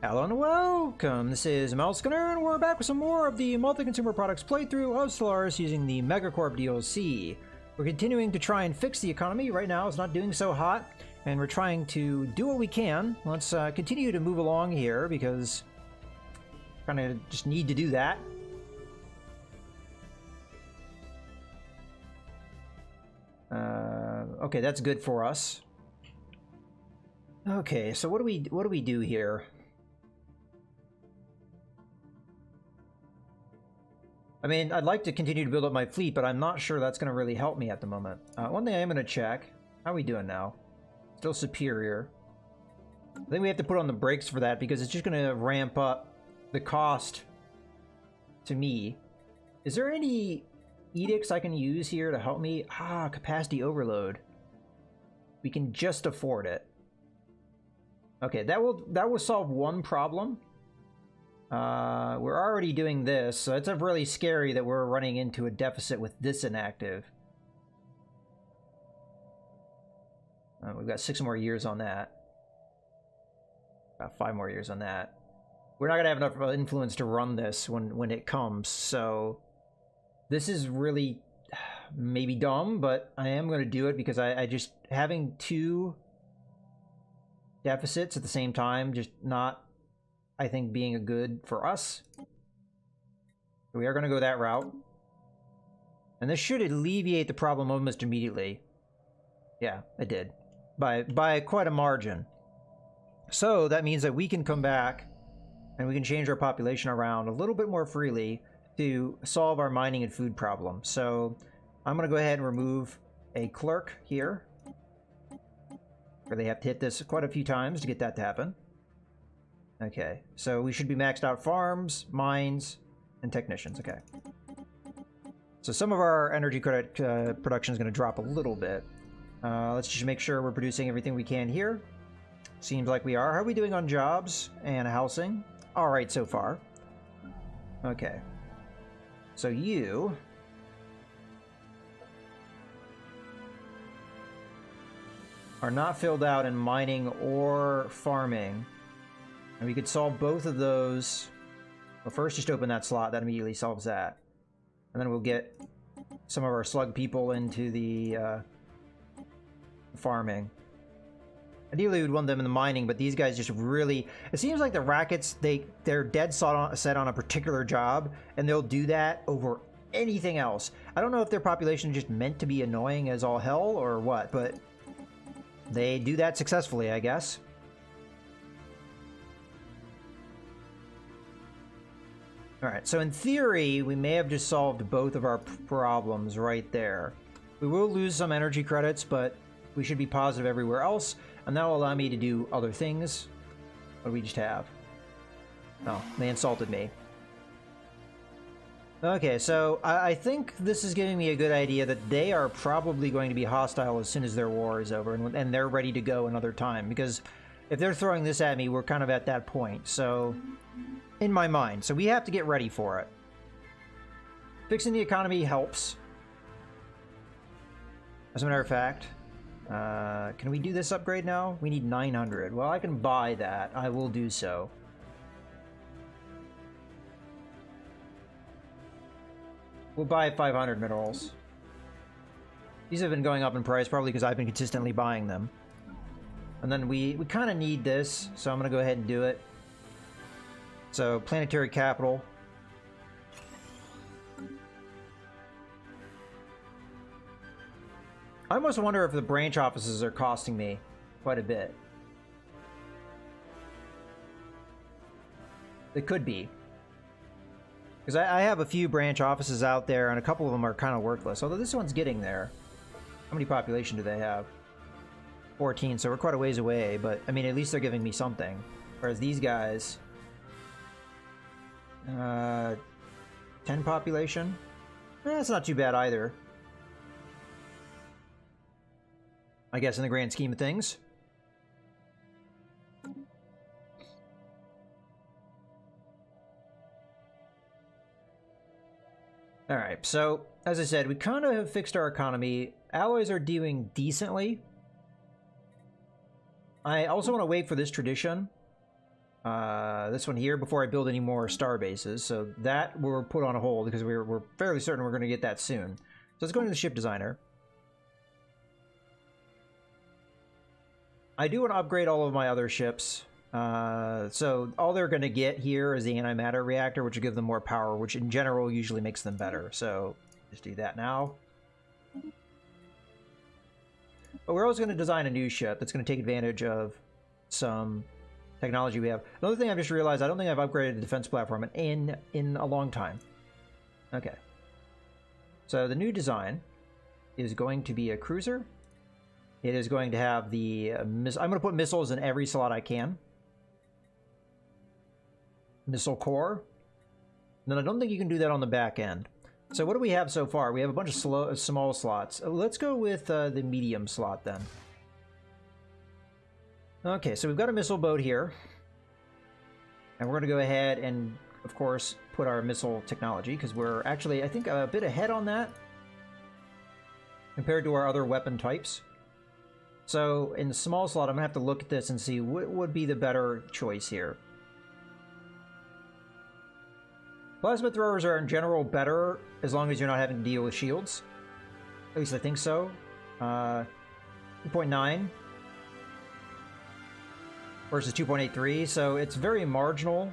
Hello and welcome, this is Skinner, and we're back with some more of the multi-consumer products playthrough of Stellaris using the MegaCorp DLC. We're continuing to try and fix the economy. Right now it's not doing so hot, and we're trying to do what we can. Let's continue to move along here, because we kind of just need to do that. Okay, that's good for us. Okay, so what do we do here? I mean, I'd like to continue to build up my fleet, but I'm not sure that's going to really help me at the moment. One thing I am going to check. How are we doing now? Still superior. I think we have to put on the brakes for that because it's just going to ramp up the cost to me. Is there any edicts I can use here to help me? Capacity overload. We can just afford it. Okay, that will solve one problem. We're already doing this, so it's really scary that we're running into a deficit with this inactive. We've got 6 more years on that. About 5 more years on that. We're not going to have enough influence to run this when it comes, so this is really maybe dumb, but I am going to do it because I just having 2 deficits at the same time, just not, I think, being a good for us. We are going to go that route. And this should alleviate the problem almost immediately. Yeah, it did. By quite a margin. So that means that we can come back and we can change our population around a little bit more freely to solve our mining and food problem. So I'm going to go ahead and remove a clerk here. Really have to hit this quite a few times to get that to happen. Okay, so we should be maxed out farms, mines, and technicians. Okay. So some of our energy credit production is going to drop a little bit. Let's just make sure we're producing everything we can here. Seems like we are. How are we doing on jobs and housing? All right so far. Okay. So you... are not filled out in mining or farming. And we could solve both of those. Well, first just open that slot. That immediately solves that. And then we'll get some of our slug people into the farming. Ideally, we'd want them in the mining, but these guys just really... It seems like the Rackets, they're dead set on a particular job, and they'll do that over anything else. I don't know if their population is just meant to be annoying as all hell or what, but they do that successfully, I guess. Alright, so in theory, we may have just solved both of our problems right there. We will lose some energy credits, but we should be positive everywhere else, and that will allow me to do other things. What do we just have? Oh, they insulted me. Okay, so I think this is giving me a good idea that they are probably going to be hostile as soon as their war is over, and they're ready to go another time, because if they're throwing this at me, we're kind of at that point, so... in my mind, so we have to get ready for it. Fixing the economy helps. As a matter of fact, can we do this upgrade now? We need 900. Well, I can buy that. I will do so. We'll buy 500 minerals. These have been going up in price, probably because I've been consistently buying them. And then we kind of need this, so I'm going to go ahead and do it. So, planetary capital. I almost wonder if the branch offices are costing me quite a bit. They could be. Because I have a few branch offices out there, and a couple of them are kind of worthless. Although this one's getting there. How many population do they have? 14, so we're quite a ways away. But, I mean, at least they're giving me something. Whereas these guys... 10 population? That's not too bad either. I guess in the grand scheme of things. Alright, so, as I said, we kind of have fixed our economy. Alloys are doing decently. I also want to wait for this tradition. this one here before I build any more star bases. So that we're put on hold because we're fairly certain we're going to get that soon. So let's go into the ship designer. I do want to upgrade all of my other ships. So all they're going to get here is the antimatter reactor, which will give them more power, which in general usually makes them better. So just do that now. But we're also going to design a new ship that's going to take advantage of some technology we have. Another thing I've just realized, I don't think I've upgraded the defense platform in a long time. Okay. So the new design is going to be a cruiser. It is going to have the... I'm going to put missiles in every slot I can. Missile core. And then I don't think you can do that on the back end. So what do we have so far? We have a bunch of small slots. Let's go with the medium slot then. Okay, so we've got a missile boat here. And we're going to go ahead and, of course, put our missile technology, because we're actually, I think, a bit ahead on that compared to our other weapon types. So in the small slot, I'm going to have to look at this and see what would be the better choice here. Plasma throwers are in general better as long as you're not having to deal with shields. At least I think so. 2.9 versus 2.83, so it's very marginal.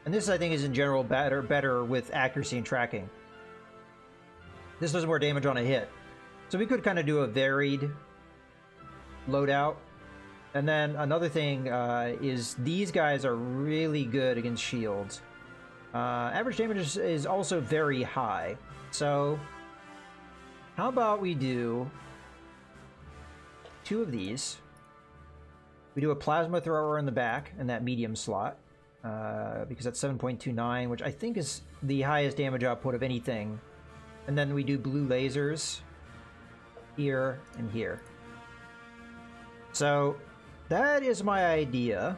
And this, I think, is in general better with accuracy and tracking. This does more damage on a hit. So we could kind of do a varied loadout. And then another thing is these guys are really good against shields. Average damage is also very high. So how about we do 2 of these. We do a plasma thrower in the back in that medium slot. Because that's 7.29, which I think is the highest damage output of anything. And then we do blue lasers here and here. So that is my idea.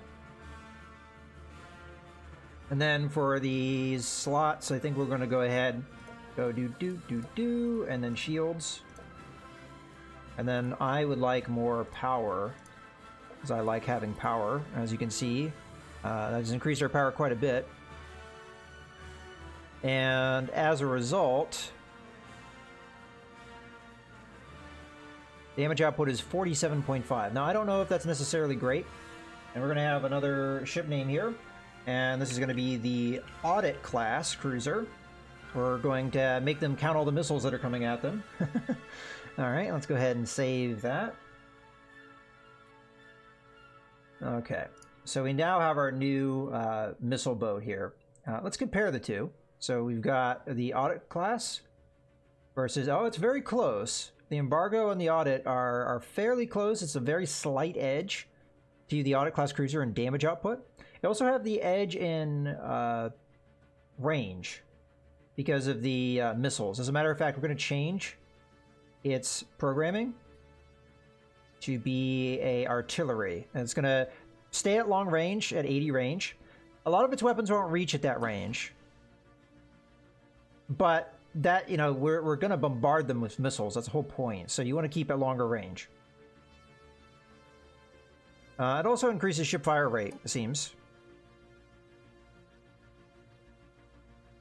And then for these slots, I think we're going to go ahead, go do, and then shields. And then I would like more power, because I like having power, as you can see. That has increased our power quite a bit. And as a result, damage output is 47.5. Now, I don't know if that's necessarily great. And we're going to have another ship name here. And this is going to be the Audit class cruiser. We're going to make them count all the missiles that are coming at them. Alright, let's go ahead and save that. Okay, so we now have our new missile boat here. Let's compare the two. So we've got the Audit class versus... Oh, it's very close. The Embargo and the Audit are fairly close. It's a very slight edge to the Audit class cruiser in damage output. They also have the edge in range because of the missiles. As a matter of fact, we're going to change its programming to be a artillery. And it's going to stay at long range, at 80 range. A lot of its weapons won't reach at that range. But that, you know, we're going to bombard them with missiles. That's the whole point. So you want to keep at longer range. It also increases ship fire rate, it seems.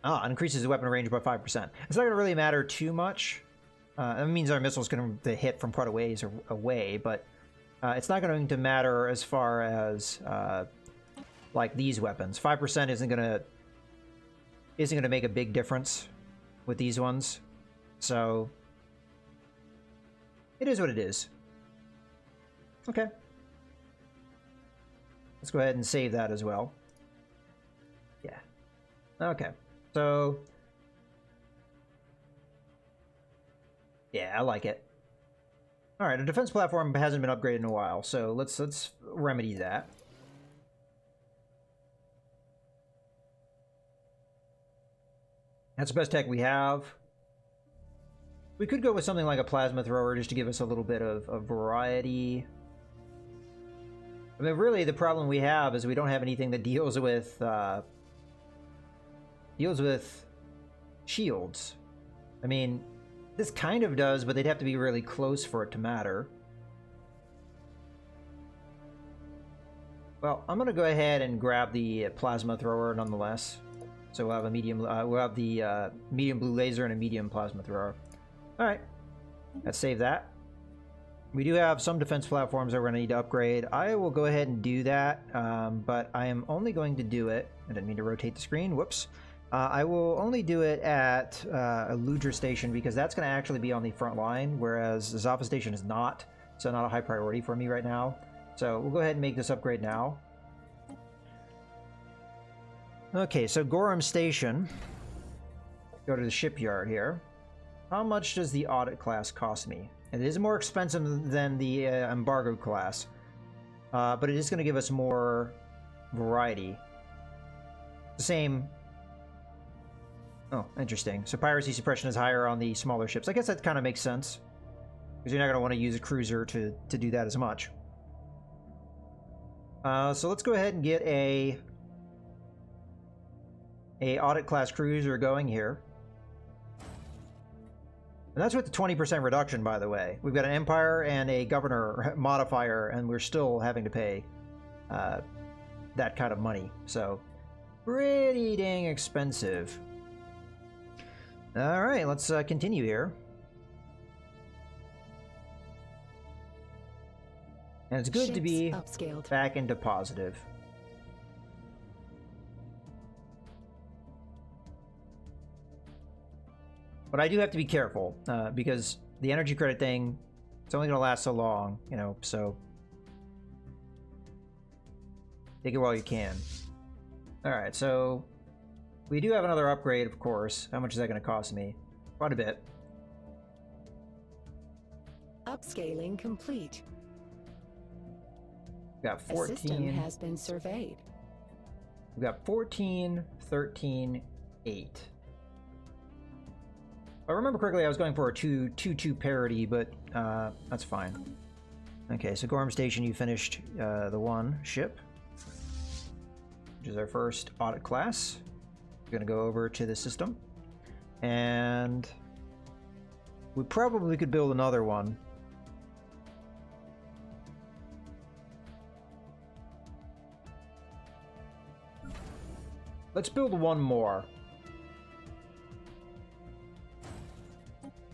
It increases the weapon range by 5%. It's not going to really matter too much. That means our missile's going to hit from quite a ways away, but it's not going to matter as far as like these weapons. 5% isn't going to make a big difference with these ones. So it is what it is. Okay. Let's go ahead and save that as well. Yeah. Okay. So yeah, I like it. All right, a defense platform hasn't been upgraded in a while, so let's remedy that. That's the best tech we have. We could go with something like a plasma thrower just to give us a little bit of variety. I mean, really, the problem we have is we don't have anything that deals with shields. I mean, this kind of does, but they'd have to be really close for it to matter. Well, I'm gonna go ahead and grab the plasma thrower nonetheless. So we'll have a medium. We'll have the medium blue laser and a medium plasma thrower. All right, let's save that. We do have some defense platforms that we're gonna need to upgrade. I will go ahead and do that, but I am only going to do it. I didn't mean to rotate the screen. Whoops. I will only do it at a Ludra station because that's going to actually be on the front line, whereas the Zaffa station is not, so not a high priority for me right now. So we'll go ahead and make this upgrade now. Okay, so Gorham Station. Go to the shipyard here. How much does the audit class cost me? It is more expensive than the embargo class, but it is going to give us more variety. The same. Oh, interesting. So piracy suppression is higher on the smaller ships. I guess that kind of makes sense, because you're not going to want to use a cruiser to do that as much. So let's go ahead and get a audit class cruiser going here. And that's with the 20% reduction, by the way. We've got an Empire and a Governor modifier, and we're still having to pay that kind of money. So pretty dang expensive. All right, let's continue here. And it's good to be upscaled back into positive. But I do have to be careful because the energy credit thing, it's only going to last so long, you know, so take it while you can. All right, so we do have another upgrade, of course. How much is that going to cost me? Quite a bit. Upscaling complete. We've got 14. A system has been surveyed. We've got 14, 13, 8. If I remember correctly, I was going for a 2-2 parity, but that's fine. Okay, so Gorham Station, you finished the one ship, which is our first audit class. We're going to go over to the system, and we probably could build another one. Let's build one more.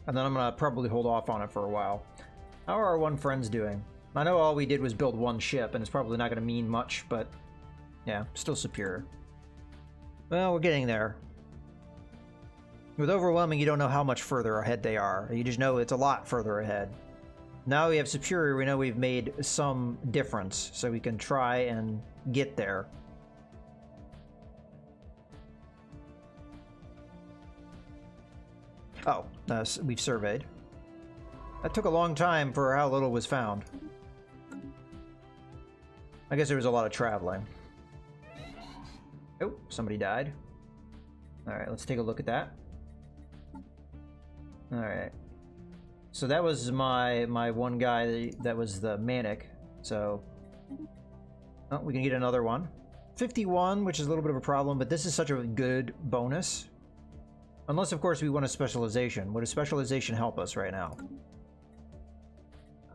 And then I'm going to probably hold off on it for a while. How are our one friends doing? I know all we did was build one ship, and it's probably not going to mean much, but yeah, still superior. Well, we're getting there. With overwhelming, you don't know how much further ahead they are. You just know it's a lot further ahead. Now we have superior, we know we've made some difference, so we can try and get there. Oh, we've surveyed. That took a long time for how little was found. I guess there was a lot of traveling. Oh, somebody died. Alright, let's take a look at that. Alright. So that was my one guy that was the Manic. So, oh, we can get another one. 51, which is a little bit of a problem, but this is such a good bonus. Unless, of course, we want a specialization. Would a specialization help us right now?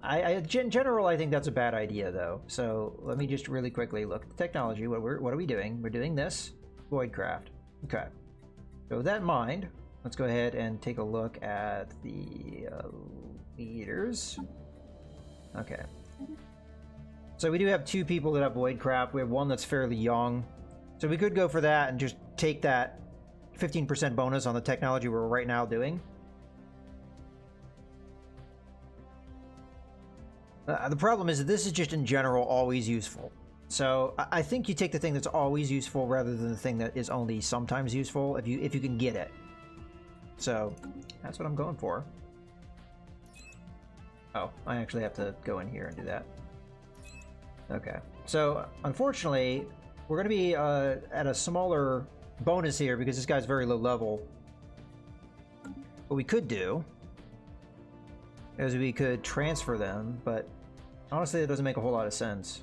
In general, I think that's a bad idea, though. So let me just really quickly look at the technology. What are we doing? We're doing this. Voidcraft. Okay. So with that in mind, let's go ahead and take a look at the leaders. Okay. So we do have 2 people that have Voidcraft. We have one that's fairly young. So we could go for that and just take that 15% bonus on the technology we're right now doing. The problem is that this is just in general always useful. So I think you take the thing that's always useful rather than the thing that is only sometimes useful if you can get it. So that's what I'm going for. Oh, I actually have to go in here and do that. Okay. So unfortunately, we're going to be at a smaller bonus here because this guy's very low level. What we could do is we could transfer them, but honestly, it doesn't make a whole lot of sense.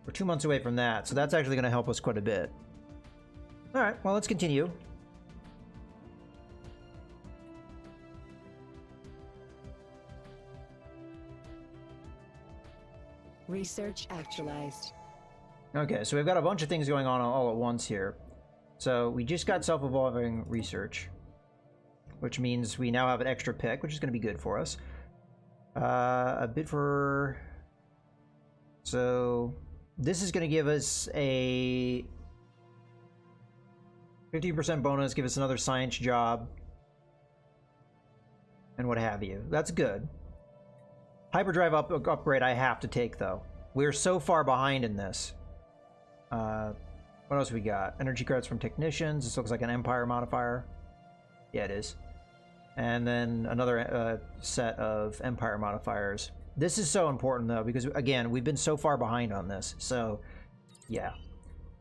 We're 2 months away from that, so that's actually going to help us quite a bit. Alright, well, let's continue. Research actualized. Okay, so we've got a bunch of things going on all at once here. So we just got self-evolving research, which means we now have an extra pick, which is going to be good for us. A bid for... So this is going to give us a 15% bonus, give us another science job, and what have you. That's good. Hyperdrive upgrade I have to take, though. We're so far behind in this. What else we got? Energy credits from technicians. This looks like an Empire modifier. Yeah, it is. And then another set of Empire modifiers. This is so important, though, because, again, we've been so far behind on this. So, yeah.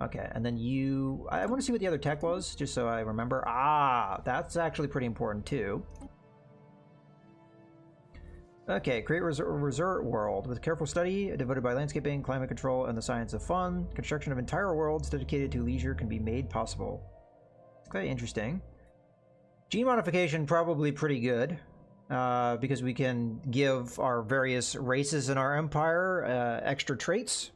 Okay, and then you... I want to see what the other tech was, just so I remember. Ah, that's actually pretty important, too. Okay, create a resort world with careful study devoted by landscaping, climate control, and the science of fun. Construction of entire worlds dedicated to leisure can be made possible. Okay, interesting. Gene modification, probably pretty good, because we can give our various races in our empire extra traits.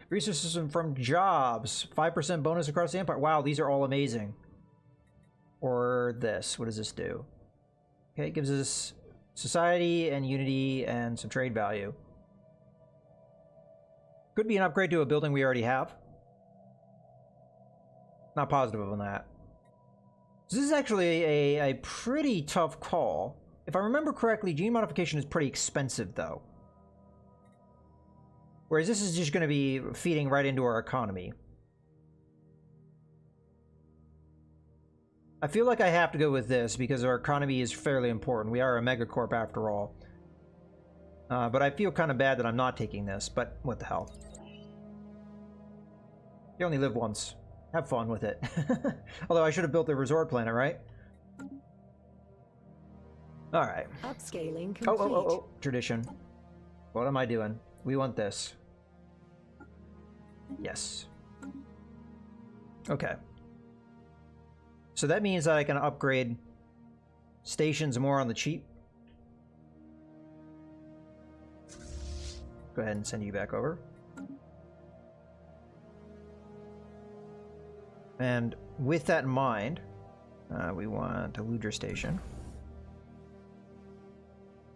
Research system from jobs, 5% bonus across the empire. Wow, these are all amazing. Or this, what does this do? Okay, it gives us society and unity and some trade value. Could be an upgrade to a building we already have. Not positive on that. So this is actually a pretty tough call. If I remember correctly, gene modification is pretty expensive, though. Whereas this is just going to be feeding right into our economy. I feel like I have to go with this because our economy is fairly important. We are a MegaCorp after all. But I feel kind of bad that I'm not taking this, but what the hell. You only live once. Have fun with it. Although I should have built the resort planet, right? Alright. Upscaling complete. Oh. Tradition. What am I doing? We want this. Yes. Okay. So that means that I can upgrade stations more on the cheap. Go ahead and send you back over. And with that in mind, we want a Ludra station.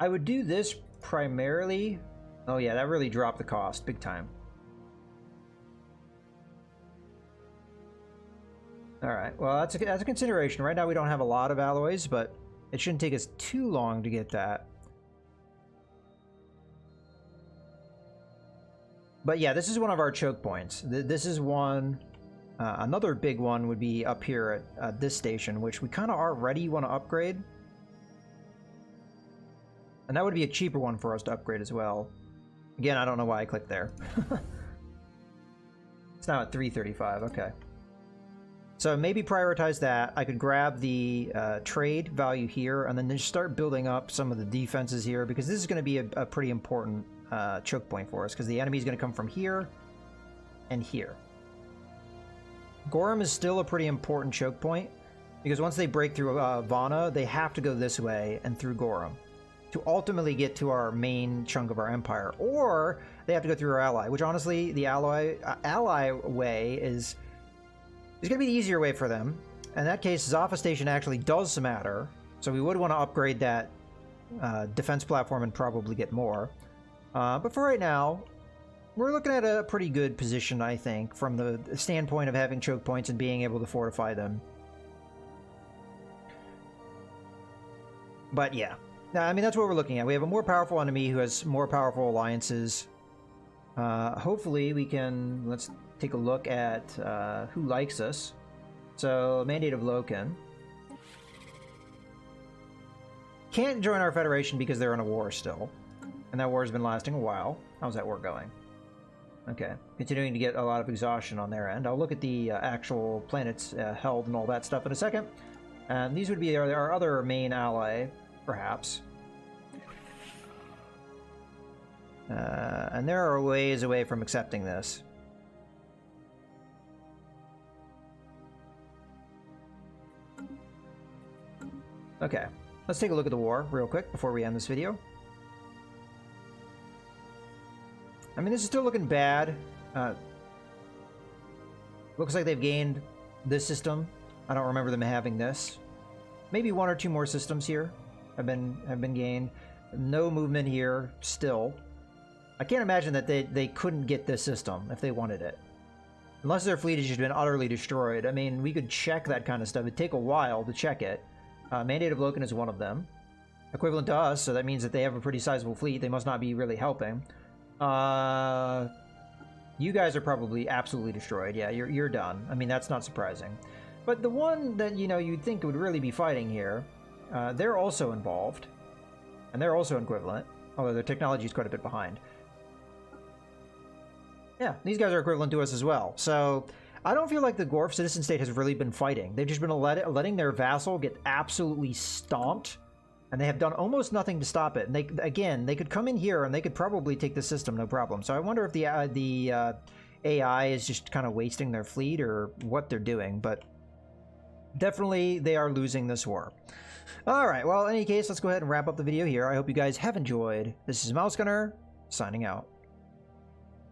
I would do this primarily... Oh yeah, that really dropped the cost big time. Alright, well that's a consideration. Right now we don't have a lot of alloys, but it shouldn't take us too long to get that. But yeah, this is one of our choke points. This is one... another big one would be up here at this station, which we kind of already want to upgrade. And that would be a cheaper one for us to upgrade as well. Again, I don't know why I clicked there. It's now at 335, okay. So maybe prioritize that. I could grab the trade value here and then just start building up some of the defenses here, because this is going to be a pretty important choke point for us, because the enemy is going to come from here and here. Gorham is still a pretty important choke point, because once they break through Vana, they have to go this way and through Gorham to ultimately get to our main chunk of our empire, or they have to go through our ally, which honestly, the ally way is going to be the easier way for them. In that case, Zaffa Station actually does matter, so we would want to upgrade that defense platform and probably get more. But for right now, we're looking at a pretty good position, I think, from the standpoint of having choke points and being able to fortify them. But yeah, I mean, that's what we're looking at. We have a more powerful enemy who has more powerful alliances. Hopefully we can... Let's take a look at who likes us. So, Mandate of Loken. Can't join our federation because they're in a war still. And that war has been lasting a while. How's that war going? Okay, continuing to get a lot of exhaustion on their end. I'll look at the actual planets held and all that stuff in a second. And these would be our other main ally, perhaps. And there are ways away from accepting this. Okay, let's take a look at the war real quick before we end this video. I mean, this is still looking bad. Looks like they've gained this system. I don't remember them having this. Maybe 1 or 2 more systems here have been gained. No movement here still. I can't imagine that they couldn't get this system if they wanted it. Unless their fleet has just been utterly destroyed. I mean, we could check that kind of stuff. It'd take a while to check it. Mandate of Loken is one of them. Equivalent to us, so that means that they have a pretty sizable fleet. They must not be really helping. You guys are probably absolutely destroyed. Yeah, you're done. I mean, that's not surprising. But the one that, you know, you'd think would really be fighting here, they're also involved. And they're also equivalent, although their technology is quite a bit behind. Yeah, these guys are equivalent to us as well. So I don't feel like the Gorf citizen state has really been fighting. They've just been letting their vassal get absolutely stomped, and they have done almost nothing to stop it. And they could come in here and they could probably take the system, no problem. So I wonder if the AI is just kind of wasting their fleet or what they're doing. But definitely they are losing this war. All right, well, in any case, let's go ahead and wrap up the video here. I hope you guys have enjoyed. This is Mouse Gunner, signing out.